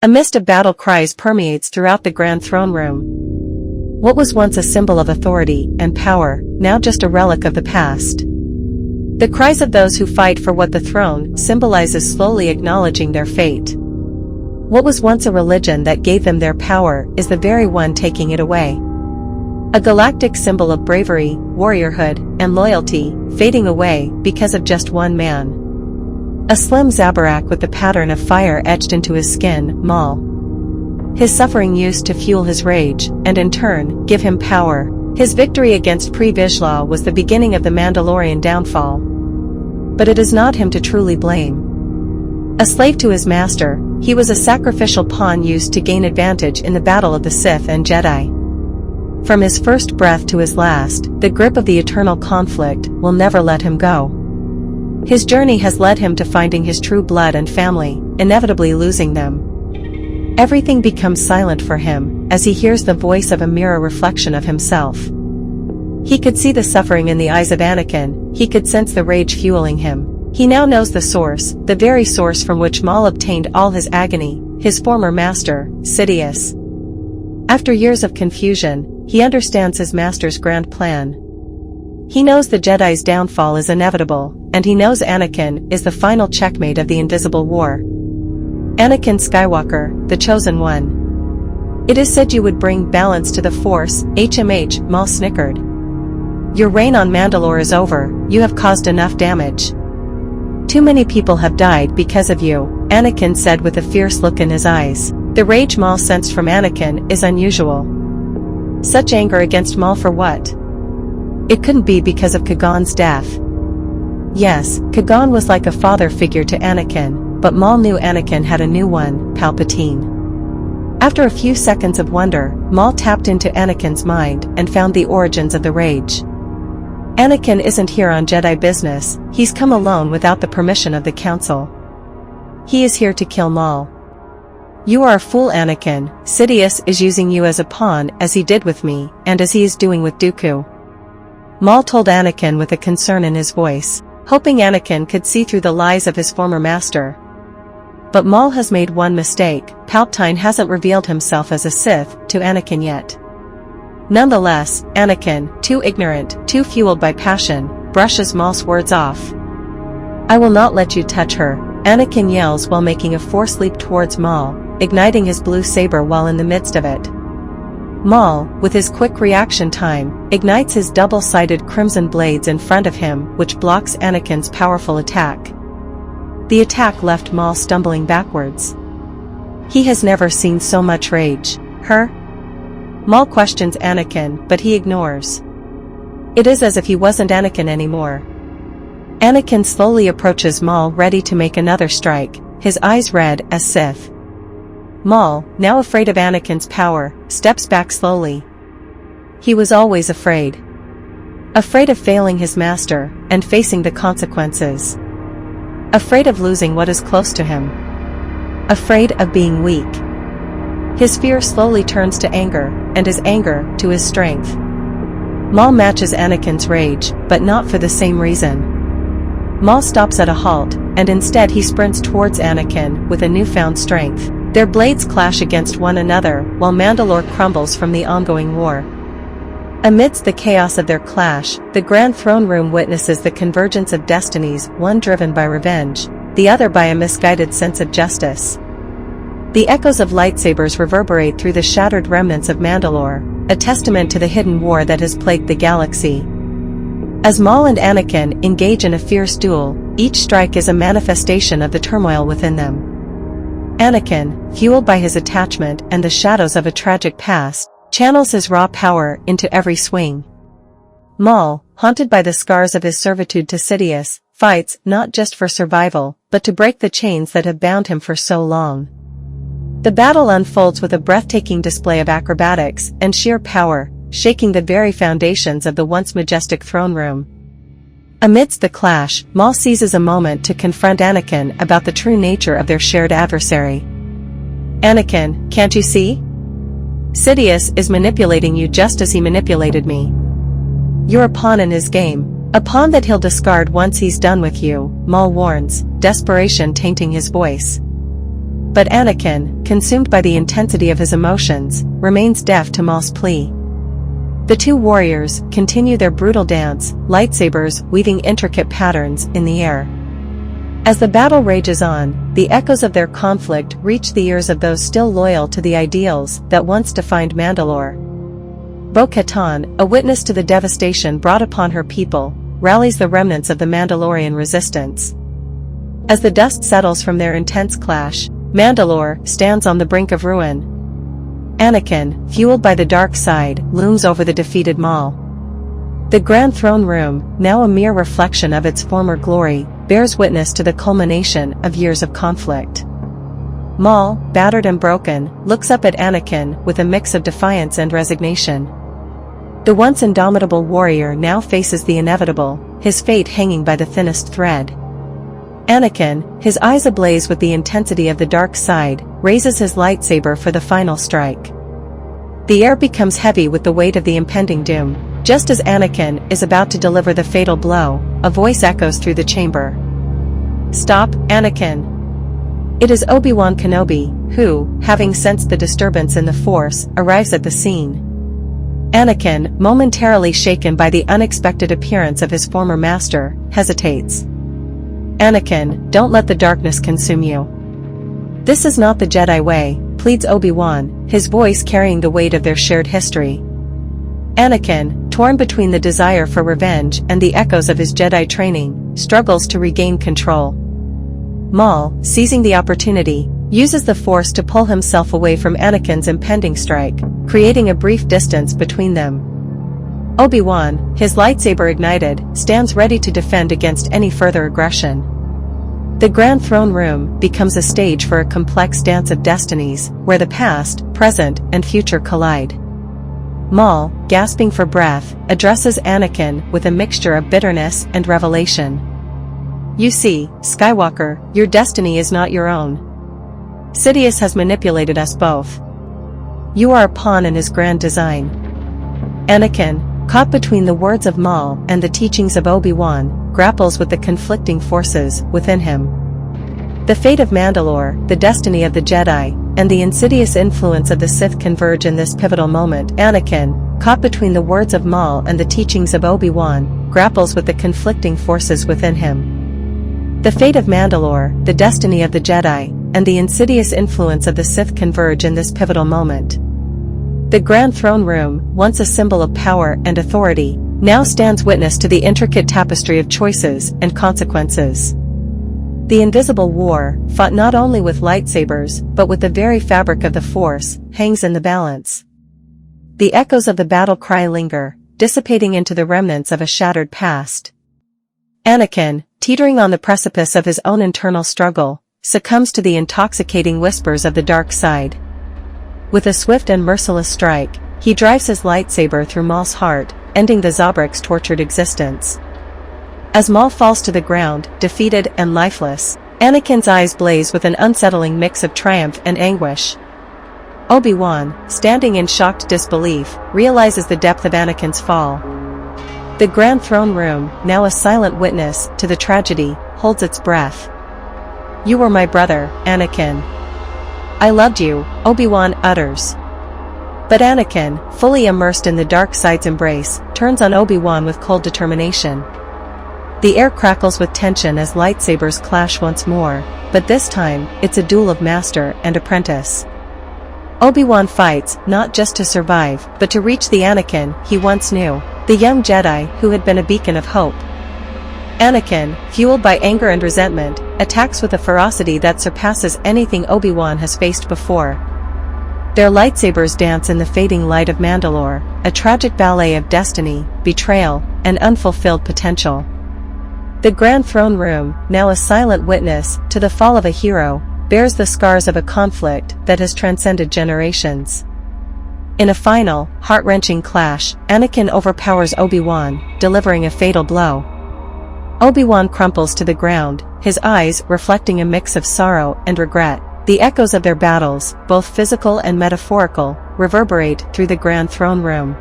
A mist of battle cries permeates throughout the Grand Throne Room. What was once a symbol of authority and power, now just a relic of the past. The cries of those who fight for what the throne symbolizes slowly acknowledging their fate. What was once a religion that gave them their power is the very one taking it away. A galactic symbol of bravery, warriorhood, and loyalty, fading away because of just one man. A slim Zabarak with the pattern of fire etched into his skin, Maul. His suffering used to fuel his rage, and in turn, give him power. His victory against Pre-Vizsla was the beginning of the Mandalorian downfall. But it is not him to truly blame. A slave to his master, he was a sacrificial pawn used to gain advantage in the battle of the Sith and Jedi. From his first breath to his last, the grip of the eternal conflict will never let him go. His journey has led him to finding his true blood and family, inevitably losing them. Everything becomes silent for him, as he hears the voice of a mirror reflection of himself. He could see the suffering in the eyes of Anakin, he could sense the rage fueling him. He now knows the source, the very source from which Maul obtained all his agony, his former master, Sidious. After years of confusion, he understands his master's grand plan. He knows the Jedi's downfall is inevitable, and he knows Anakin is the final checkmate of the Invisible War. Anakin Skywalker, the Chosen One. It is said you would bring balance to the Force, HMH, Maul snickered. Your reign on Mandalore is over, you have caused enough damage. Too many people have died because of you, Anakin said with a fierce look in his eyes. The rage Maul sensed from Anakin is unusual. Such anger against Maul for what? It couldn't be because of Kagan's death. Yes, Kagan was like a father figure to Anakin, but Maul knew Anakin had a new one, Palpatine. After a few seconds of wonder, Maul tapped into Anakin's mind and found the origins of the rage. Anakin isn't here on Jedi business, he's come alone without the permission of the Council. He is here to kill Maul. You are a fool, Anakin. Sidious is using you as a pawn as he did with me, and as he is doing with Dooku. Maul told Anakin with a concern in his voice, hoping Anakin could see through the lies of his former master. But Maul has made one mistake, Palpatine hasn't revealed himself as a Sith to Anakin yet. Nonetheless, Anakin, too ignorant, too fueled by passion, brushes Maul's words off. I will not let you touch her, Anakin yells while making a force leap towards Maul, igniting his blue saber while in the midst of it. Maul, with his quick reaction time, ignites his double-sided crimson blades in front of him, which blocks Anakin's powerful attack. The attack left Maul stumbling backwards. He has never seen so much rage. Her? Maul questions Anakin, but he ignores. It is as if he wasn't Anakin anymore. Anakin slowly approaches Maul, ready to make another strike, his eyes red as Sith. Maul, now afraid of Anakin's power, steps back slowly. He was always afraid. Afraid of failing his master, and facing the consequences. Afraid of losing what is close to him. Afraid of being weak. His fear slowly turns to anger, and his anger to his strength. Maul matches Anakin's rage, but not for the same reason. Maul stops at a halt, and instead he sprints towards Anakin with a newfound strength. Their blades clash against one another while Mandalore crumbles from the ongoing war. Amidst the chaos of their clash, the Grand Throne Room witnesses the convergence of destinies, one driven by revenge, the other by a misguided sense of justice. The echoes of lightsabers reverberate through the shattered remnants of Mandalore, a testament to the hidden war that has plagued the galaxy. As Maul and Anakin engage in a fierce duel, each strike is a manifestation of the turmoil within them. Anakin, fueled by his attachment and the shadows of a tragic past, channels his raw power into every swing. Maul, haunted by the scars of his servitude to Sidious, fights not just for survival, but to break the chains that have bound him for so long. The battle unfolds with a breathtaking display of acrobatics and sheer power, shaking the very foundations of the once majestic throne room. Amidst the clash, Maul seizes a moment to confront Anakin about the true nature of their shared adversary. Anakin, can't you see? Sidious is manipulating you just as he manipulated me. You're a pawn in his game, a pawn that he'll discard once he's done with you, Maul warns, desperation tainting his voice. But Anakin, consumed by the intensity of his emotions, remains deaf to Maul's plea. The two warriors continue their brutal dance, lightsabers weaving intricate patterns in the air. As the battle rages on, the echoes of their conflict reach the ears of those still loyal to the ideals that once defined Mandalore. Bo-Katan, a witness to the devastation brought upon her people, rallies the remnants of the Mandalorian resistance. As the dust settles from their intense clash, Mandalore stands on the brink of ruin. Anakin, fueled by the dark side, looms over the defeated Maul. The Grand Throne Room, now a mere reflection of its former glory, bears witness to the culmination of years of conflict. Maul, battered and broken, looks up at Anakin with a mix of defiance and resignation. The once indomitable warrior now faces the inevitable, his fate hanging by the thinnest thread. Anakin, his eyes ablaze with the intensity of the dark side, raises his lightsaber for the final strike. The air becomes heavy with the weight of the impending doom. Just as Anakin is about to deliver the fatal blow, a voice echoes through the chamber. "Stop, Anakin." It is Obi-Wan Kenobi, who, having sensed the disturbance in the Force, arrives at the scene. Anakin, momentarily shaken by the unexpected appearance of his former master, hesitates. "Anakin, don't let the darkness consume you. This is not the Jedi way," pleads Obi-Wan, his voice carrying the weight of their shared history. Anakin, torn between the desire for revenge and the echoes of his Jedi training, struggles to regain control. Maul, seizing the opportunity, uses the Force to pull himself away from Anakin's impending strike, creating a brief distance between them. Obi-Wan, his lightsaber ignited, stands ready to defend against any further aggression. The Grand Throne Room becomes a stage for a complex dance of destinies, where the past, present, and future collide. Maul, gasping for breath, addresses Anakin with a mixture of bitterness and revelation. "You see, Skywalker, your destiny is not your own. Sidious has manipulated us both. You are a pawn in his grand design." Anakin, caught between the words of Maul and the teachings of Obi-Wan, grapples with the conflicting forces within him. The fate of Mandalore, the destiny of the Jedi, and the insidious influence of the Sith converge in this pivotal moment. Anakin, caught between the words of Maul and the teachings of Obi-Wan, grapples with the conflicting forces within him. The fate of Mandalore, the destiny of the Jedi, and the insidious influence of the Sith converge in this pivotal moment. The Grand Throne Room, once a symbol of power and authority, now stands witness to the intricate tapestry of choices and consequences. The invisible war, fought not only with lightsabers but with the very fabric of the Force, hangs in the balance. The echoes of the battle cry linger, dissipating into the remnants of a shattered past. Anakin, teetering on the precipice of his own internal struggle, succumbs to the intoxicating whispers of the dark side. With a swift and merciless strike, he drives his lightsaber through Maul's heart, ending the Zabrak's tortured existence. As Maul falls to the ground, defeated and lifeless, Anakin's eyes blaze with an unsettling mix of triumph and anguish. Obi-Wan, standing in shocked disbelief, realizes the depth of Anakin's fall. The Grand Throne Room, now a silent witness to the tragedy, holds its breath. "You were my brother, Anakin. I loved you," Obi-Wan utters. But Anakin, fully immersed in the dark side's embrace, turns on Obi-Wan with cold determination. The air crackles with tension as lightsabers clash once more, but this time, it's a duel of master and apprentice. Obi-Wan fights, not just to survive, but to reach the Anakin he once knew, the young Jedi who had been a beacon of hope. Anakin, fueled by anger and resentment, attacks with a ferocity that surpasses anything Obi-Wan has faced before. Their lightsabers dance in the fading light of Mandalore, a tragic ballet of destiny, betrayal, and unfulfilled potential. The Grand Throne Room, now a silent witness to the fall of a hero, bears the scars of a conflict that has transcended generations. In a final, heart-wrenching clash, Anakin overpowers Obi-Wan, delivering a fatal blow. Obi-Wan crumples to the ground, his eyes reflecting a mix of sorrow and regret. The echoes of their battles, both physical and metaphorical, reverberate through the Grand Throne Room.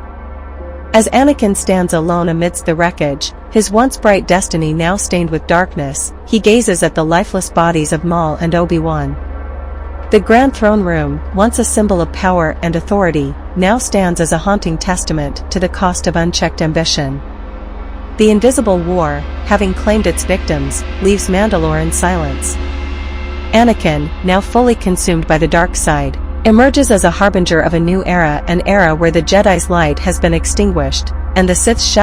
As Anakin stands alone amidst the wreckage, his once bright destiny now stained with darkness, he gazes at the lifeless bodies of Maul and Obi-Wan. The Grand Throne Room, once a symbol of power and authority, now stands as a haunting testament to the cost of unchecked ambition. The Invisible War, having claimed its victims, leaves Mandalore in silence. Anakin, now fully consumed by the dark side, emerges as a harbinger of a new era, an era where the Jedi's light has been extinguished, and the Sith's shadow